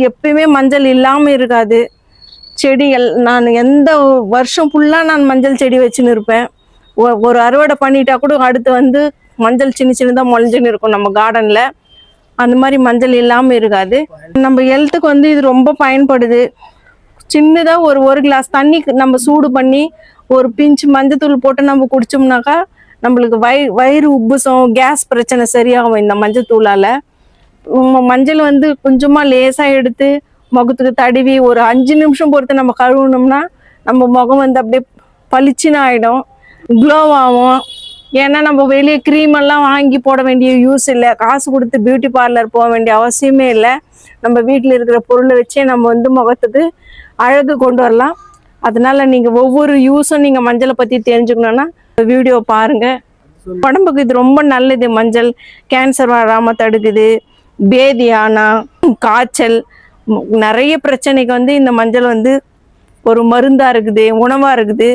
எப்பயுமே மஞ்சள் இல்லாமல் இருக்காது. செடிகள் நான் எந்த வருஷம் ஃபுல்லாக நான் மஞ்சள் செடி வச்சுன்னு இருப்பேன். ஒரு அறுவடை பண்ணிட்டா கூட அடுத்து வந்து மஞ்சள் சின்ன சின்னதாக முளைஞ்சுன்னு இருக்கும் நம்ம கார்டனில். அந்த மாதிரி மஞ்சள் இல்லாமல் இருக்காது. நம்ம ஹெல்த்துக்கு வந்து இது ரொம்ப பயன்படுது. சின்னதாக ஒரு கிளாஸ் தண்ணி நம்ம சூடு பண்ணி ஒரு பிஞ்சு மஞ்சத்தூள் போட்டு நம்ம குடிச்சோம்னாக்கா நம்மளுக்கு வயிறு உப்புசம், கேஸ் பிரச்சனை சரியாகும் இந்த மஞ்சத்தூளால். மஞ்சள் வந்து கொஞ்சமாக லேசாக எடுத்து முகத்துக்கு தடவி ஒரு 5 நிமிஷம் பொறுத்து நம்ம கழுவுனோம்னா நம்ம முகம் வந்து அப்படியே பளிச்சுன்னு ஆகிடும், க்ளோவாகும். ஏன்னா நம்ம வெளியே க்ரீமெல்லாம் வாங்கி போட வேண்டிய யூஸ் இல்லை, காசு கொடுத்து பியூட்டி பார்லர் போக வேண்டிய அவசியமே இல்லை. நம்ம வீட்டில் இருக்கிற பொருளை வச்சே நம்ம வந்து முகத்துக்கு அழகு கொண்டு வரலாம். அதனால நீங்கள் ஒவ்வொரு யூஸும் நீங்கள் மஞ்சளை பற்றி தெரிஞ்சுக்கணுன்னா வீடியோ பாருங்கள். உடம்புக்கு இது ரொம்ப நல்லது. மஞ்சள் கேன்சர் வராமல் தடுக்குது, பேதியானா, காய்ச்சல், நிறைய பிரச்சனைக்கு வந்து இந்த மஞ்சள் வந்து ஒரு மருந்தாக இருக்குது, உணவாக இருக்குது.